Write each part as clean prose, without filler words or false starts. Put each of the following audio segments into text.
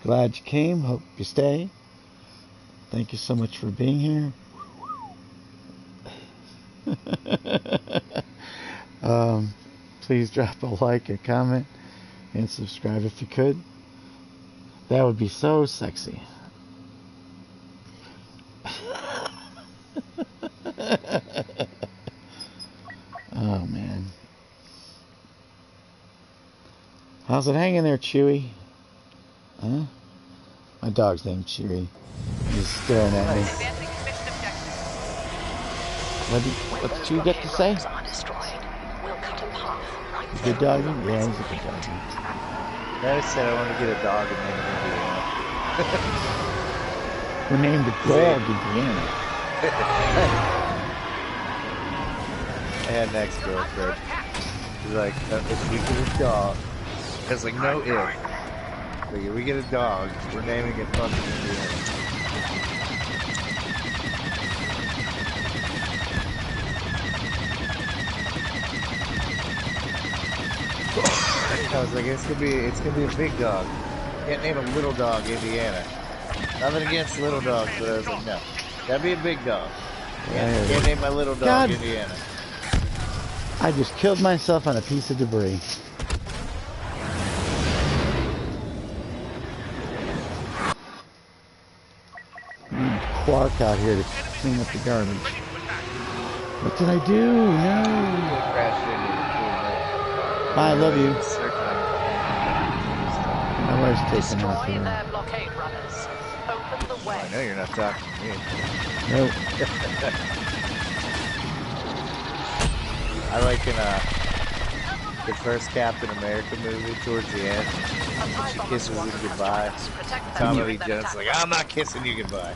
Glad you came. Hope you stay. Thank you so much for being here. Please drop a like, a comment, and subscribe if you could. That would be so sexy. Oh man. How's it hanging there, Chewy? Huh? My dog's named Chewy. He's staring at me. What did you get to say? Good doggy? Yeah, he's a good doggy. I said I want to get a dog and name it Indiana. We named the dog Indiana. I had an ex-girlfriend. She's like, if we get a dog, I was like, no if. Like, if we get a dog, we're naming it fucking Indiana. I was like, it's gonna be a big dog. Can't name a little dog Indiana. Nothing against little dogs, but I was like, no. Gotta be a big dog. Can't name my little dog Indiana. I just killed myself on a piece of debris. Quark out here to clean up the garbage. What did I do? No. Bye, I love you. My wife's taking off here. I know you're not talking to me. Nope. I like in the first Captain America movie towards the end, she kisses him goodbye. Tommy Lee Jones is like, I'm not kissing you goodbye.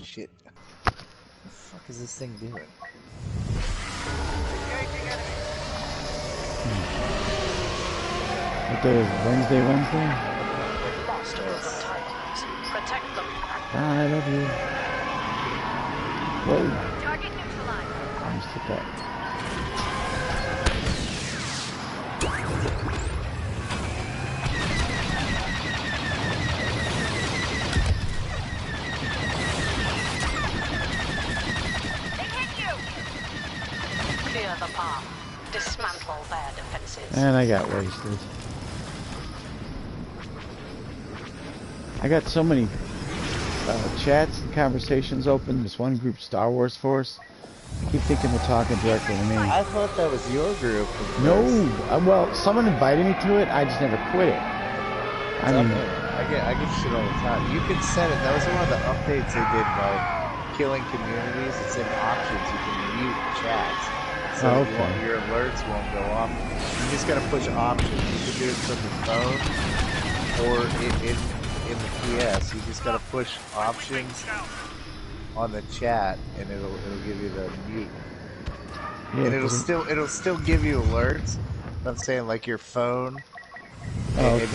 Shit. What the fuck is this thing doing? What day is it? Wednesday? Bye, I love you. Whoa. Target neutralized. I just hit that. Clear the path. Dismantle their defenses. And I got wasted. I got so many chats and conversations open. This one group, Star Wars Force. I keep thinking they're talking directly to me. I thought that was your group. No, well, someone invited me to it. I just never quit it. I mean, I get shit all the time. You can set it. That was one of the updates they did by killing communities. It's in options. You can mute chats. So your alerts won't go off. You just gotta push options. You can do it from the phone or in the PS. You just gotta push options on the chat, and it'll give you the mute. Yeah, and it'll still give you alerts. I'm saying like your phone and your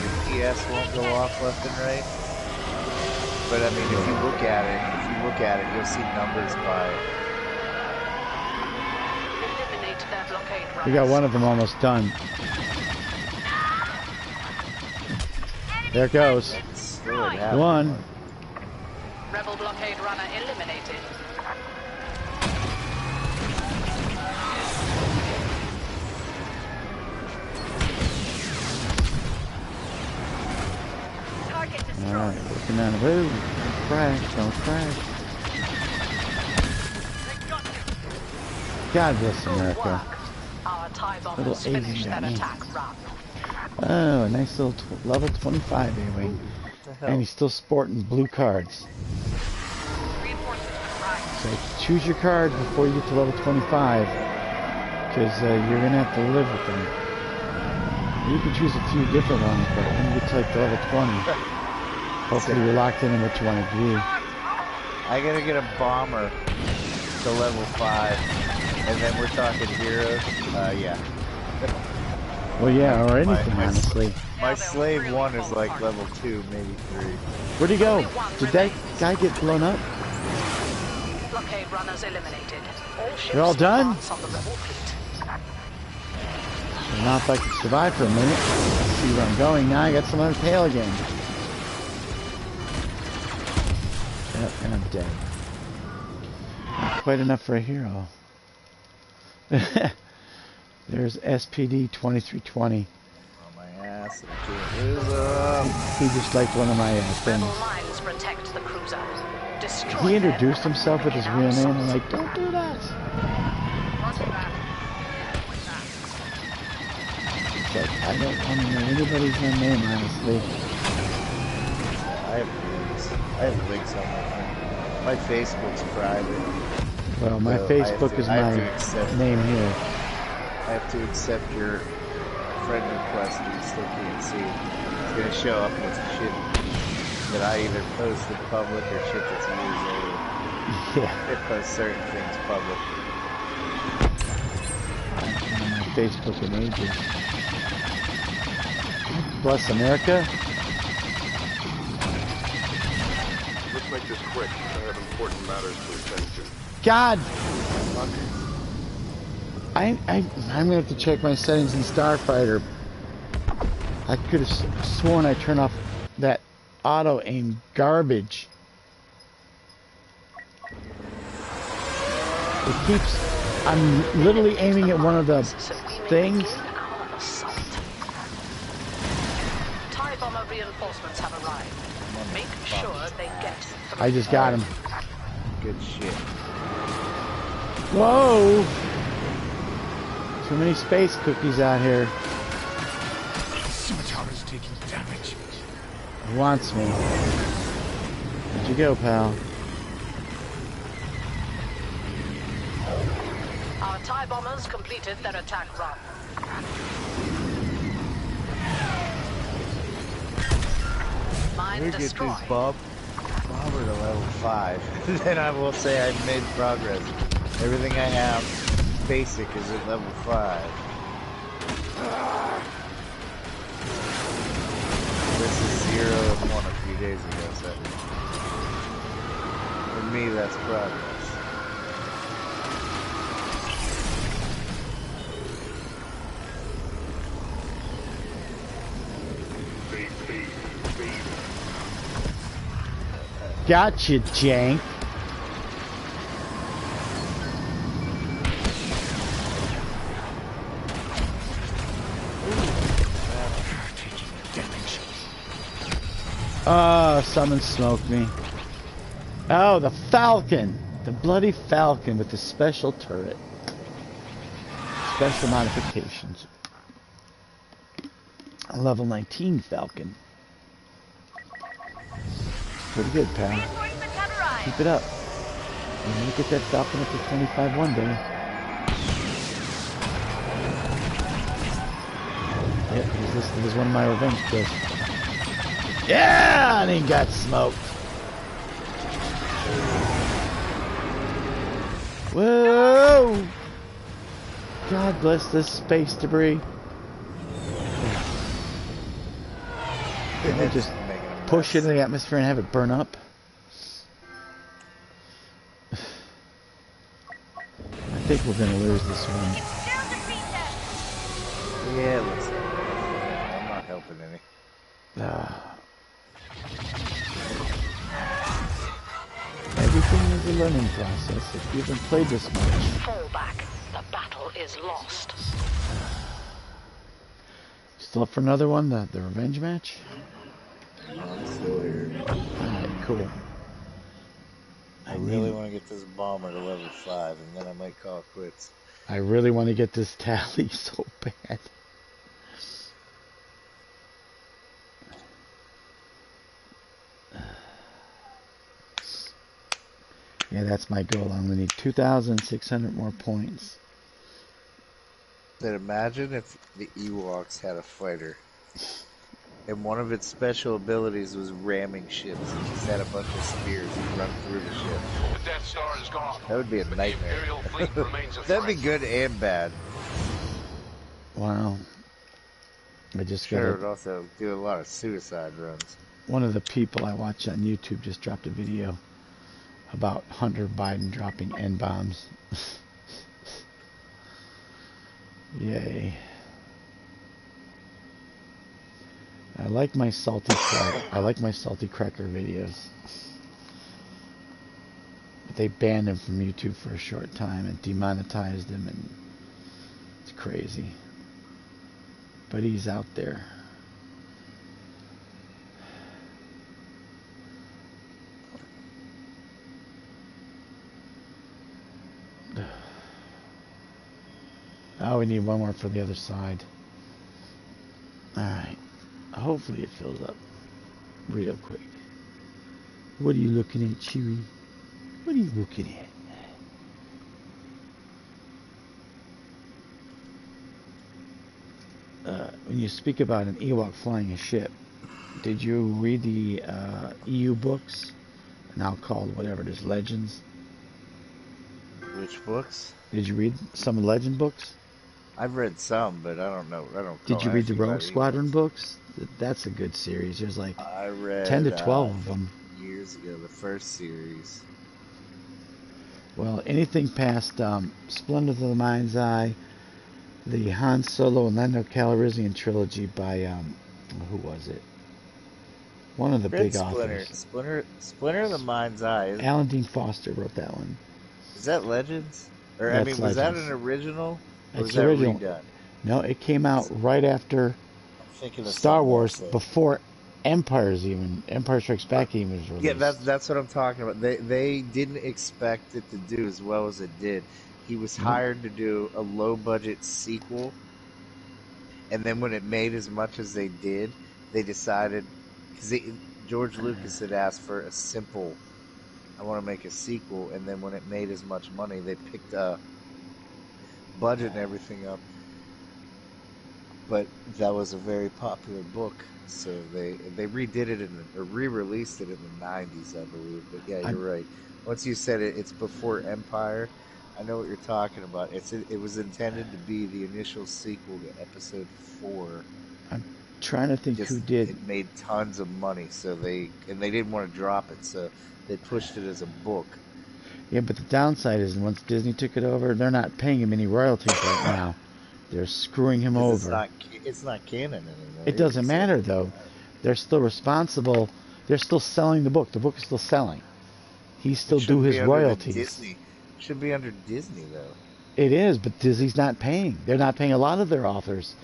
PS won't go off left and right. But I mean, if you look at it, you'll see numbers by. We got one of them almost done. There it goes. One. Rebel blockade runner eliminated. Alright, working on the move. Don't crash, don't crash. God bless America. Little Asian got me. Oh, a nice little level 25 anyway. And he's still sporting blue cards. So choose your cards before you get to level 25. Because you're going to have to live with them. You can choose a few different ones, but when you get to like the level 20, hopefully you're locked in on what you want to do. I gotta get a bomber to level 5, and then we're talking heroes. Yeah. Well, yeah, or anything, honestly. My slave 1 is like level 2, maybe 3. Where'd he go? Did that guy get blown up? Blockade runners eliminated. They're all done? Now if I can survive for a minute, see where I'm going. Now I got some on the tail again. Yep, and I'm dead. Not quite enough for a hero. There's SPD 2320. On my ass and I can't lose them. He just liked one of my things. Rebel mines protect the cruiser. Destroy He introduced them. himself with his real name. I'm like, don't do that. It's like, I don't want to know anybody's name, honestly. I have links on my Facebook's private. Well, my So Facebook is my name here. I have to accept your friend request and you still can't see it. It's going to show up with shit that I either post in public or shit that's years old. Yeah. It posts certain things public. I haven't been on my Facebook in ages. Bless America. Let's make this quick. I have important matters to attend to. God! I'm gonna have to check my settings in StarFighter. I could have sworn I turned off that auto aim garbage. It keeps. I'm literally aiming at one of the things. TIE bomber reinforcements have arrived. Make sure they get through. I just got him. Good shit. Whoa! Too many space cookies out here. Scimitar is taking damage. He wants me. Where'd you go, pal? Our TIE bombers completed their attack run. Mine Let me get destroyed. this bomber to level 5. Then I will say I've made progress. Everything I have basic is at level 5. This is 0 and 1 a few days ago, so for me that's progress. Gotcha, jank. Someone smoked me. Oh, the Falcon. The bloody Falcon with the special turret. Special modifications. A level 19 Falcon. Pretty good, pal. Keep it up. You're gonna get that Falcon up to 25 one day. Yep, this is one of my revenge kills. Yeah, and he got smoked. Whoa! God bless this space debris. Didn't they just push it in the atmosphere and have it burn up? I think we're gonna lose this one. Yeah, listen. I'm not helping any. Everything is a learning process. If you haven't played this much. Fall back. The battle is lost. Still up for another one? The revenge match? I'm still here. Alright, cool. I really want to get this bomber to level 5, and then I might call it quits. I really want to get this tally so bad. Yeah, that's my goal. I'm going to need 2,600 more points. Then imagine if the Ewoks had a fighter, and one of its special abilities was ramming ships. It just had a bunch of spears and run through the ship. The Death Star is gone. That would be a But nightmare. The Imperial fleet remains a That'd be threat. good and bad. Wow. I just Sure, it got would also do a lot of suicide runs. one of the people I watch on YouTube just dropped a video about Hunter Biden dropping N-bombs. Yay. I like my salty cracker videos. But they banned him from YouTube for a short time and demonetized him, and it's crazy. But he's out there. Oh, we need one more for the other side. Alright. Hopefully it fills up real quick. What are you looking at, Chewie? What are you looking at? When you speak about an Ewok flying a ship, did you read the EU books? Now called whatever it is, Legends? Which books? Did you read some Legend books? I've read some, but I don't know. I don't. Did you read the Rogue Squadron books? That's a good series. There's like I read 10 to 12 of them. Years ago, the first series. Well, anything past Splendor of the Mind's Eye, the Han Solo and Lando Calrissian trilogy by, who was it? One of the big authors. Splinter of the Mind's Eye. Alan Dean Foster wrote that one. Is that Legends? Or, That's I mean, was Legends. that an original? Or was It's that original. redone? No, it came out right after Star Wars, before Empire Strikes Back even was released. Yeah, that's what I'm talking about. They didn't expect it to do as well as it did. He was hired to do a low budget sequel, and then when it made as much as they did, they decided, because George Lucas had asked for a simple, I want to make a sequel, and then when it made as much money, they picked a budget and everything up. But that was a very popular book, so they redid it or re-released it in the 90s, I believe. But yeah, you're right. Once you said it's before Empire, I know what you're talking about. It was intended to be the initial sequel to Episode 4. I'm trying to think who did. It made tons of money, so they didn't want to drop it, so they pushed it as a book. Yeah, but the downside is once Disney took it over, they're not paying him any royalties right now. They're screwing him over. It's not canon anymore. It doesn't matter, though. They're still responsible. They're still selling the book. The book is still selling. He's still due his royalties. Disney. It should be under Disney, though. It is, but Disney's not paying. They're not paying a lot of their authors,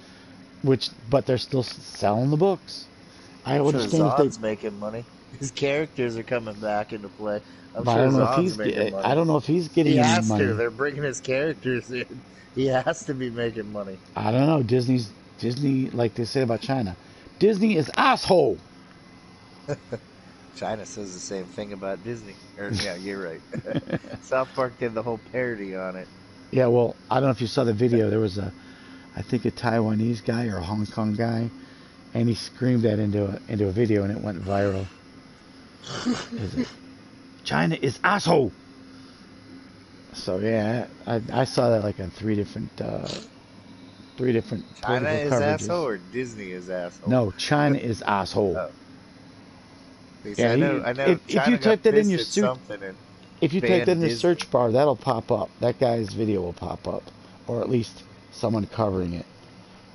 but they're still selling the books. I understand if Zod's making money. His characters are coming back into play. I don't know if he's getting any money. They're bringing his characters in. He has to be making money. I don't know. Disney, like they say about China, Disney is asshole. China says the same thing about Disney. Yeah, you're right. South Park did the whole parody on it. Yeah, well, I don't know if you saw the video. There was I think a Taiwanese guy or a Hong Kong guy, and he screamed that into a video, and it went viral. China is asshole. So yeah, I saw that like on three different China political is coverages. Asshole or Disney is asshole? No, China is asshole. Oh. Yeah, I know. If you type that in your if you type that in the Disney. search bar, that'll pop up. That guy's video will pop up, or at least someone covering it.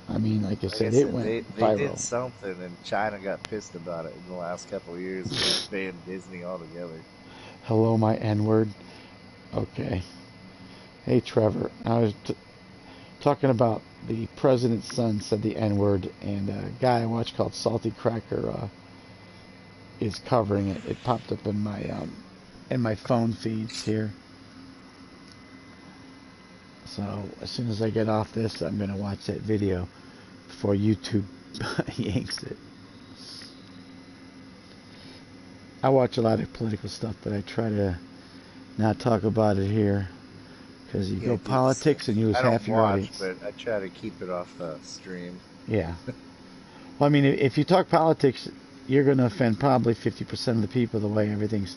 I mean, like I said, it went viral. They did something, and China got pissed about it in the last couple of years. They banned Disney altogether. Hello, my N-word. Okay. Hey, Trevor. I was talking about the president's son said the N-word, and a guy I watch called Salty Cracker is covering it. It popped up in my phone feeds here. So as soon as I get off this, I'm going to watch that video before YouTube yanks it. I watch a lot of political stuff, but I try to not talk about it here, because you go politics and you lose half your audience. But I try to keep it off the stream. Yeah. Well, I mean, if you talk politics, you're going to offend probably 50% of the people the way everything's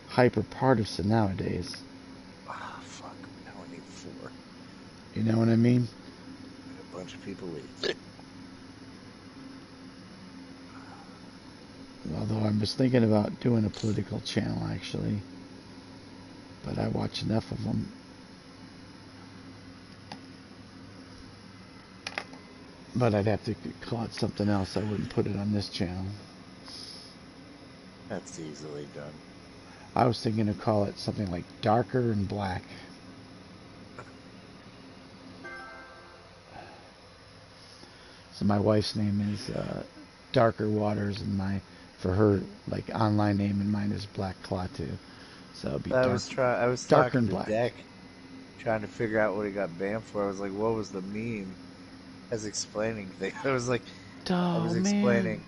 hyper-partisan nowadays. Ah, fuck. Now I need 4. You know what I mean? A bunch of people leave. Although I was thinking about doing a political channel, actually. But I watch enough of them. But I'd have to call it something else. I wouldn't put it on this channel. That's easily done. I was thinking to call it something like Darker and Black. So my wife's name is Darker Waters, and for her like online name, and mine is Black Klaatu. So it'll be I was Darker and talking to Black. Deck, trying to figure out what he got banned for. I was like, what was the meme? I was explaining things. I was explaining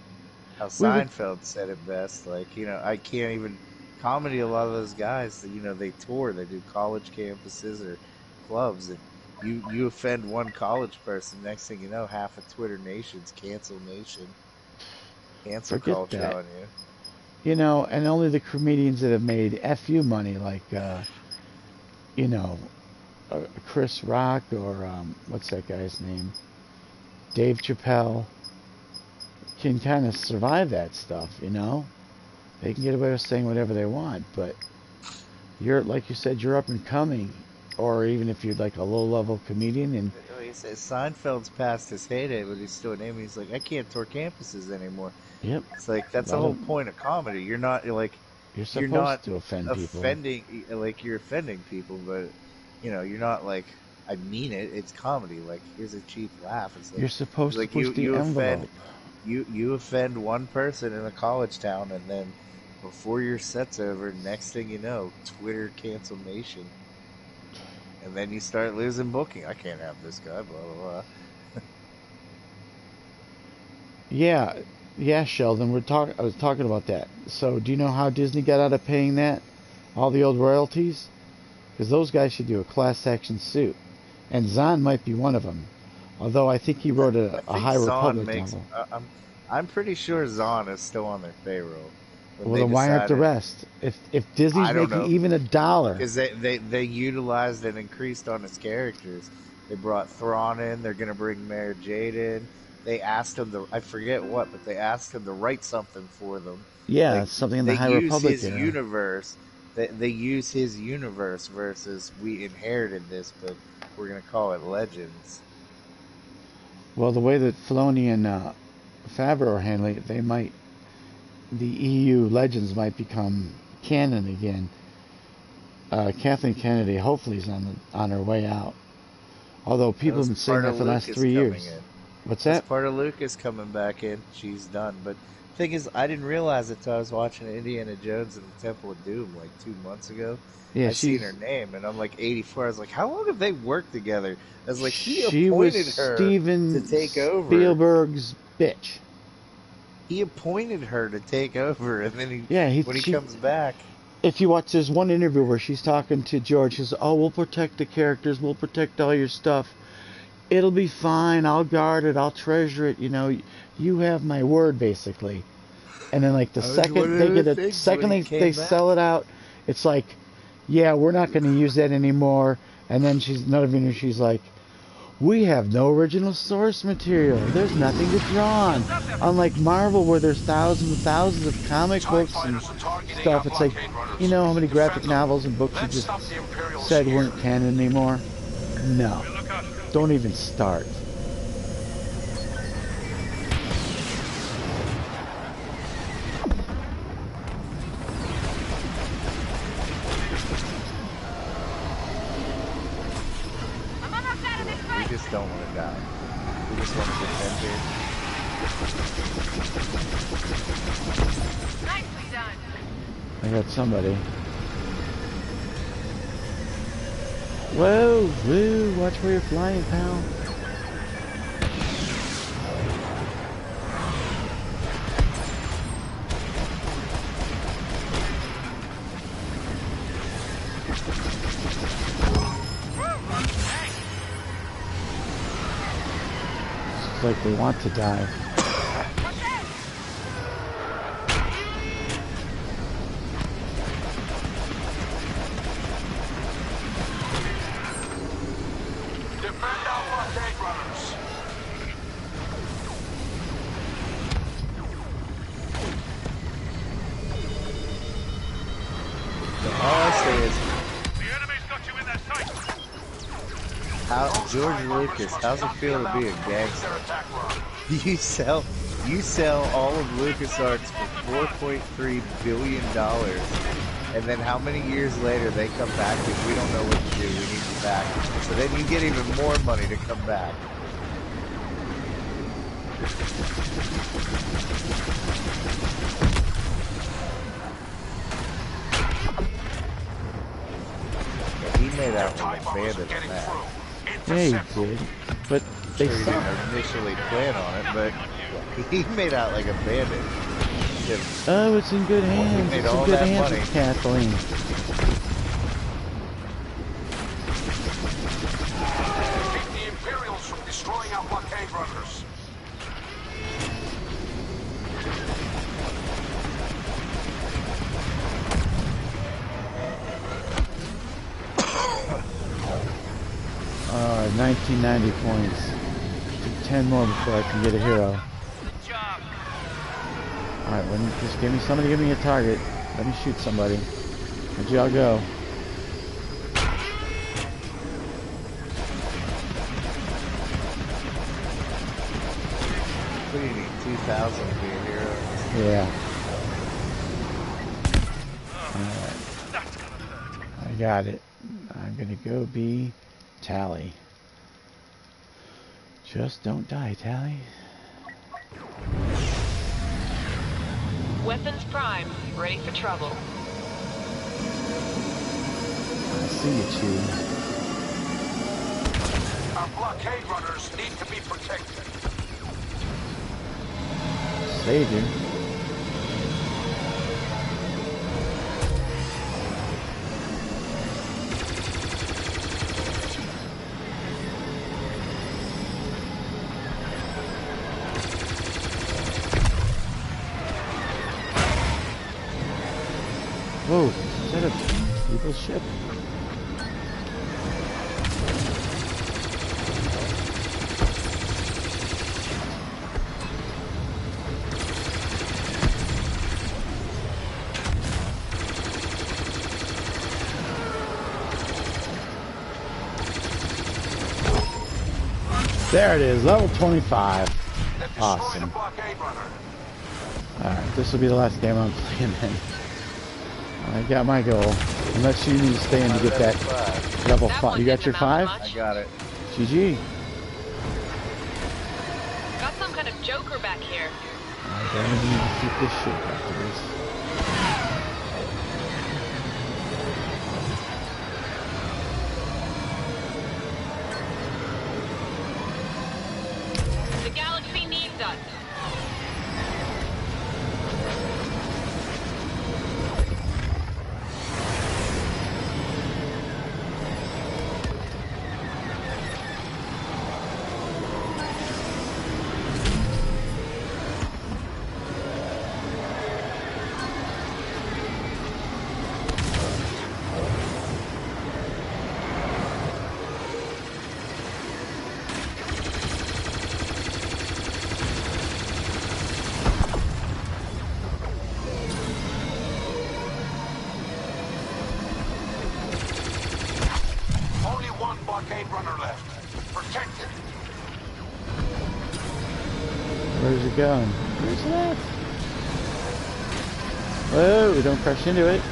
how Seinfeld said it best. Like, you know, I can't even comedy. A lot of those guys, you know, they tour, they do college campuses or clubs, and you offend one college person, next thing you know, half of Twitter Nation's cancel Forget culture that. on you. You know, and only the comedians that have made FU money, like, you know, Chris Rock or what's that guy's name? Dave Chappelle, can kind of survive that stuff, you know? They can get away with saying whatever they want, but you're, like you said, you're up and coming, or even if you're like a low-level comedian. And he says Seinfeld's past his heyday, but he's still a name. He's like, I can't tour campuses anymore. Yep, it's like that's the whole point of comedy. You're not like you're supposed to offend people. Like you're offending people, but you know you're not like I mean it. It's comedy. Like here's a cheap laugh. It's like you're supposed to push the you envelope. You offend one person in a college town, and then before your set's over, next thing you know, Twitter cancel nation. And then you start losing booking. I can't have this guy, blah, blah, blah. Yeah, Sheldon, I was talking about that. So, do you know how Disney got out of paying that? All the old royalties? Because those guys should do a class action suit. And Zahn might be one of them. Although I think he wrote a High Republic novel. I'm pretty sure Zahn is still on their payroll. Well, then why aren't the rest? If Disney's making even $1, because they utilized and increased on its characters. They brought Thrawn in. They're going to bring Mara Jade in. They asked him I forget what, but they asked him to write something for them. Yeah, like, something in the High Republic. They use his universe. They use his universe versus we inherited this, but we're going to call it Legends. Well, the way that Filoni and Favreau are handling it, the EU Legends might become canon again. Kathleen Kennedy hopefully is on her way out. Although people have been saying that for the last 3 years. What's that? Part of Lucas coming back in. She's done. But the thing is, I didn't realize it until I was watching Indiana Jones and the Temple of Doom like 2 months ago. Yeah, I seen her name, and I'm like 84. I was like, how long have they worked together? I was like, he appointed her to take over. Spielberg's bitch. He appointed her to take over, and then when he comes back. If you watch, there's one interview where she's talking to George. She says, "Oh, we'll protect the characters. We'll protect all your stuff. It'll be fine. I'll guard it. I'll treasure it. You know, you have my word, basically." And then, like the second they sell it out, it's like, "Yeah, we're not going to use that anymore." And then she's like, "We have no original source material. There's nothing to draw on." Unlike Marvel, where there's thousands and thousands of comic books and stuff, it's like, you know how many graphic novels and books you just said weren't canon anymore? No. Don't even start. We just don't want to die. We just want to defend here. Nicely done. I got somebody. Whoa, woo, watch where you're flying, pal. It's like they want to die. George Lucas, how's it feel to be a gangster? You sell all of LucasArts for $4.3 billion, and then how many years later they come back and we don't know what to do, we need you back. So then you get even more money to come back. He made out like a bandit in that. Yeah, he did. But they sure he didn't initially plan on it, but he made out like a bandit. Oh, it's in good hands. It's in good hands with Kathleen. Keep the Imperials from destroying our blockade runners. Alright, 1990 points. 10 more before I can get a hero. Alright, just give me somebody, give me a target. Let me shoot somebody. Where'd y'all go? What do you need, 2,000 to be a hero? Yeah. Alright. I got it. I'm gonna go be Tally. Just don't die, Tally. Weapons prime, ready for trouble. I see you, Chew. Our blockade runners need to be protected. They do. Whoa, is that a people's ship? There it is, level 25. Awesome. Alright, this will be the last game I'm playing then. I got my goal. Unless you need to stay in to get that level 5. You got your 5? I got it. GG. Got some kind of joker back here. I don't need to keep this shit after this. The galaxy needs us. Where's it going? Where's that? Whoa, don't crash into it.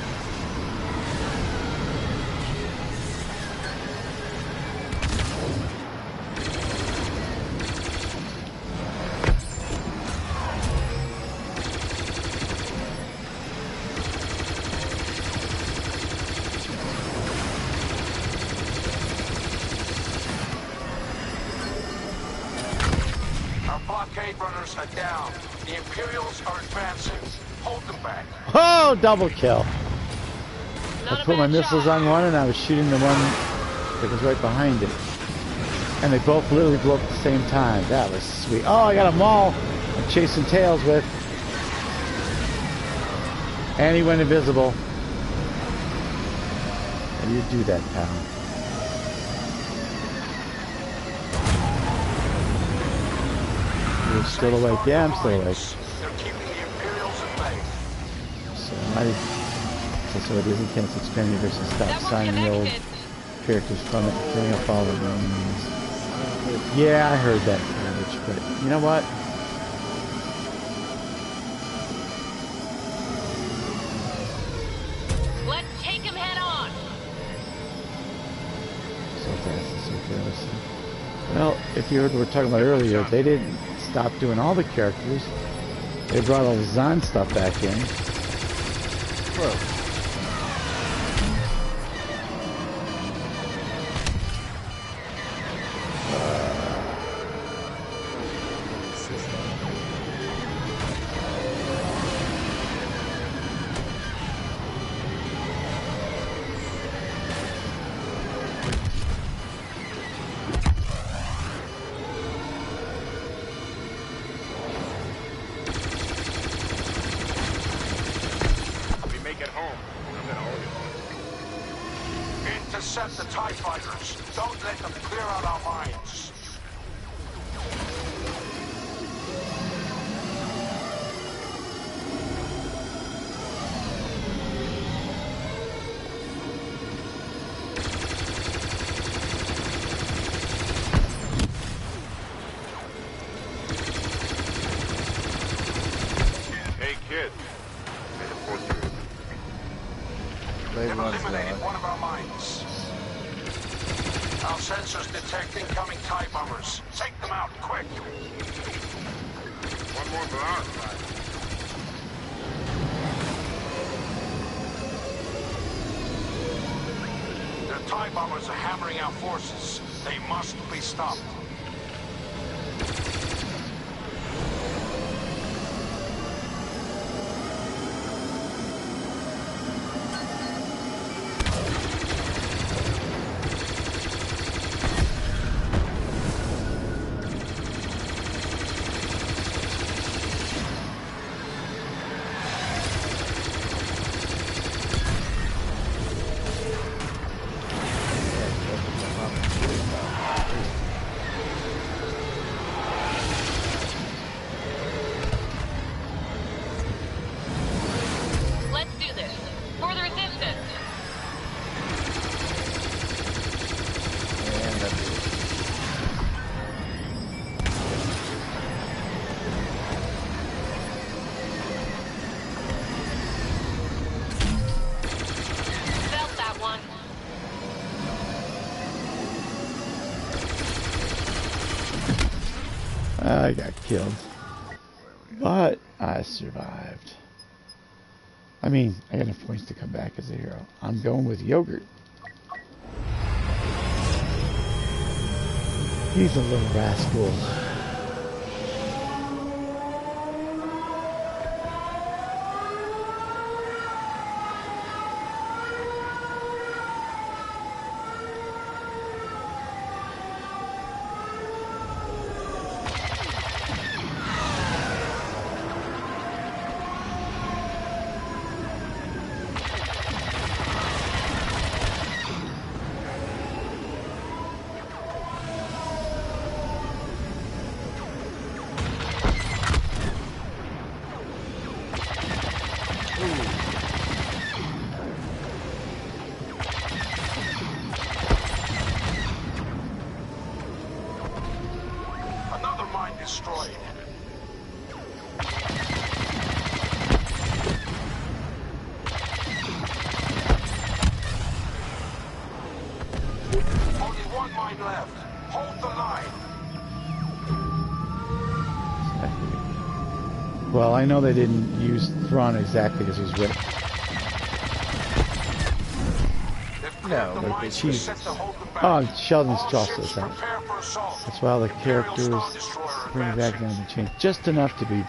Down. The Imperials are advancing. Hold them back. Oh, double kill. Not I put my missiles on one and I was shooting the one that was right behind it. And they both literally blew up at the same time. That was sweet. Oh, I got a maul I'm chasing tails with. And he went invisible. How do you do that, pal? You're still awake. Yeah, I'm still awake. They're keeping the Imperials at bay. So it isn't cancel expanding versus stop signing the old characters from it, filling up all the rooms. Yeah, I heard that garbage, but you know what? Let's take him head on. So fast and so fast. Well, if you were talking about earlier, they didn't stop doing all the characters. They brought all the Zahn stuff back in. Whoa. Intercept the TIE fighters. Don't let them clear out our mines. Hey, kid. I report you. They've eliminated one of our mines. Our sensors detect incoming TIE bombers. Take them out, quick. One more for our side. The TIE bombers are hammering our forces. They must be stopped. I got killed, but I survived. I mean, I got enough points to come back as a hero. I'm going with Yogurt. He's a little rascal. Destroyed. Only one mine left. Hold the line. Well, I know they didn't use Thrawn exactly as he's written. No, but they cheese. Oh, Sheldon's Jocelyn. That's why all the characters bring back down the chain. Just enough to be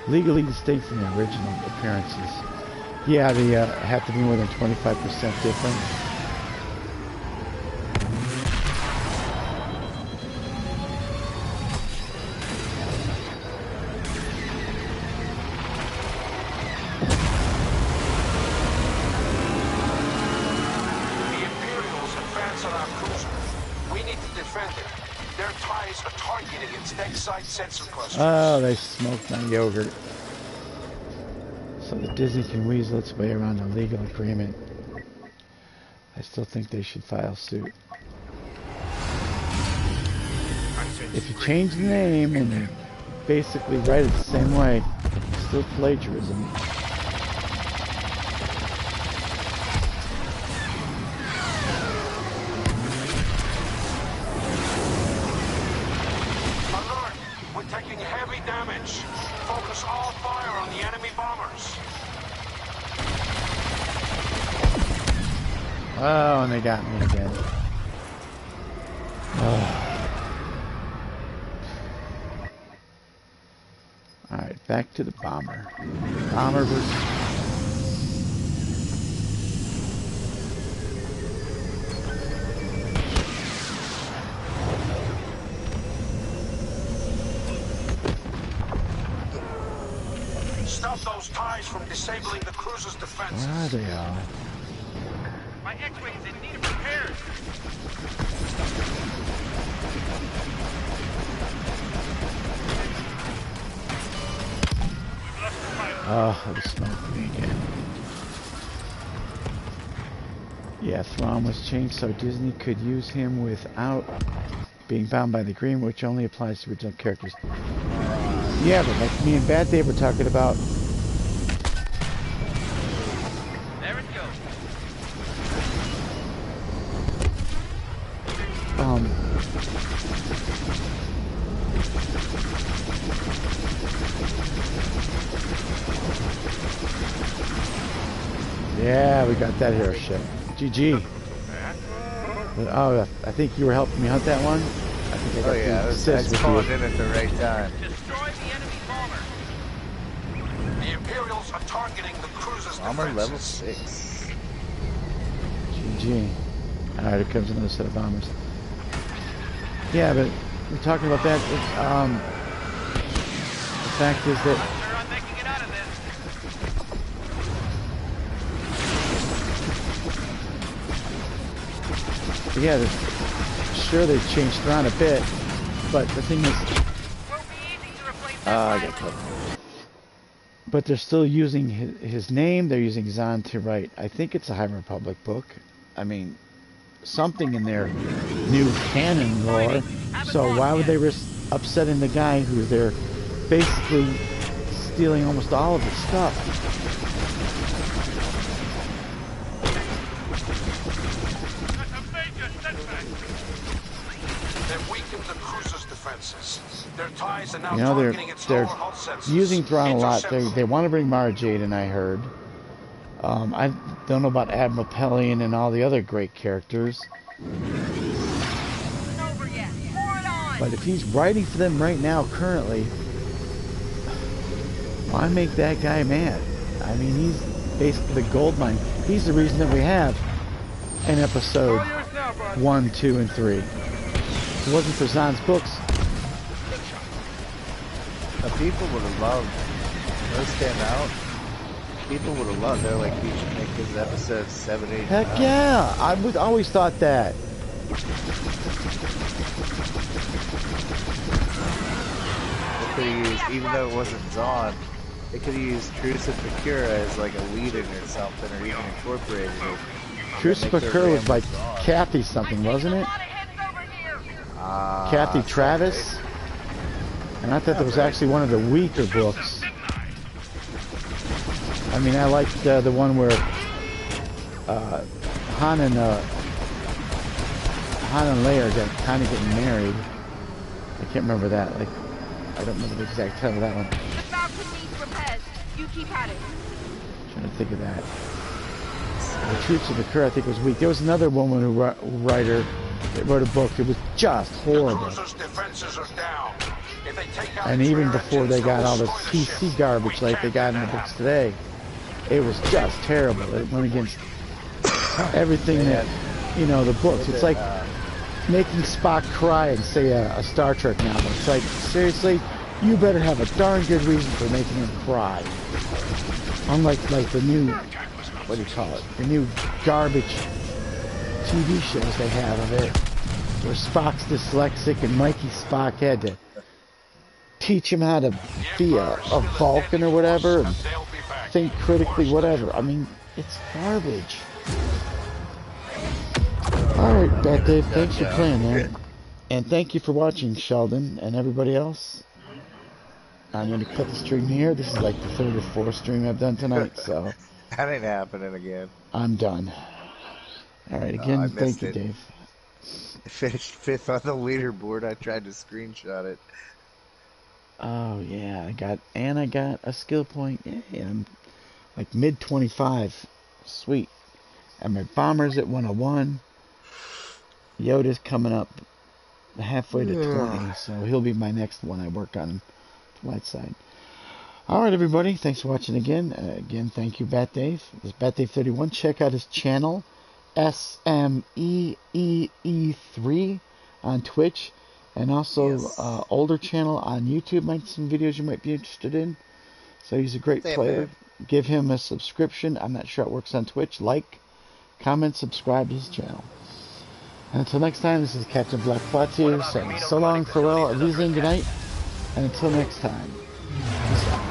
legally distinct from the original appearances. Yeah, they have to be more than 25% different. Oh, they smoked my Yogurt. So the Disney can weasel its way around a legal agreement. I still think they should file suit. If you change the name and you basically write it the same way, it's still plagiarism. Alert! We're taking heavy damage. Focus all fire on the enemy bombers. Oh, and they got me again. Oh. Alright, back to the bomber. Bomber versus... Stop those ties from disabling the cruiser's defenses. Where are they all? My X-wing's in need of repairs. Oh, it smoked me again. Yeah, Thrawn was changed so Disney could use him without being bound by the agreement, which only applies to original characters. Yeah, but like me and Bad Dave were talking about. There it goes. Yeah, we got that hero ship. GG. Oh, I think you were helping me hunt that one. I think I got I was calling in at the right time. Destroy the enemy bomber. The Imperials are targeting the cruiser's Bomber defenses. level 6. GG. Alright, here comes another set of bombers. Yeah, but we're talking about that. The fact is that Sure, I'm making it out of this. yeah, sure they've changed around a bit, but the thing is, Won't be easy to replace that I pilot. got killed. But they're still using his name. They're using Zahn to write. I think it's a High Republic book. I mean, something in their new canon lore. So why would they risk upsetting the guy who they're basically stealing almost all of his stuff? They've weakened the cruiser's defenses. Their ties are now You know, targeting its they're lower hull sensors. using Thrawn a lot. Intercept They want to bring Mara Jade in, I heard. I don't know about Admiral Pelion and all the other great characters. Over yet. Pour it on. But if he's writing for them right now, currently, why make that guy mad? I mean, he's basically the gold mine. He's the reason that we have an episode 1, 2, and 3. If it wasn't for Zahn's books, The people would have loved those came out. People would have loved. They're like, you should make this episode 7, 8, heck 9. yeah! I would always thought that. They could have used, even though it wasn't Zahn, they could have used Trusa Procura as like a lead-in or something, or even incorporated it. Truce Make their Procure was by rambles on. Kathy something, wasn't it? Kathy something. Travis? And I thought that was actually one of the weaker books. I mean, I liked the one where Han and Leia are kind of getting married. I can't remember that. Like, I don't remember the exact title of that one. The Falcon needs repairs. You keep at it. Trying to think of that. The Truths of the Cur, I think, was weak. There was another woman writer that wrote a book. It was just horrible. The cruiser's defenses are down. If they take out And its even rear before they engines, got they'll all this destroy the PC ship. garbage We like they can't got in let the that books happen. today, it was just terrible. It went against everything that, you know, the books. It's like making Spock cry and say a Star Trek novel. It's like, seriously, you better have a darn good reason for making him cry. Unlike like the new, what do you call it? The new garbage TV shows they have of it, where Spock's dyslexic and Mikey Spock had to teach him how to be a Vulcan or whatever and They'll be back. think critically, whatever. I mean, it's garbage. Alright, Bat Dave, thanks for playing, man. And thank you for watching, Sheldon, and everybody else. I'm going to cut the stream here. This is like the third or fourth stream I've done tonight, so... That ain't happening again. I'm done. Alright, again, thank you, it. Dave. I finished 5th on the leaderboard. I tried to screenshot it. Oh, yeah, I got a skill point. Yeah, I'm like mid-25. Sweet. And my bomber's at 101. Yoda's coming up halfway to 20, so he'll be my next one I work on the light side. Alright, everybody, thanks for watching again. Again, thank you, Bat Dave. This is Bat Dave 31. Check out his channel, SMEEE3 on Twitch, and also older channel on YouTube. Might some videos you might be interested in. So he's a great player. Give him a subscription. I'm not sure it works on Twitch. Like, comment, subscribe to his channel. And until next time, this is Captain Black Fatu saying so long, farewell, Elysian, good night, and until next time, peace out.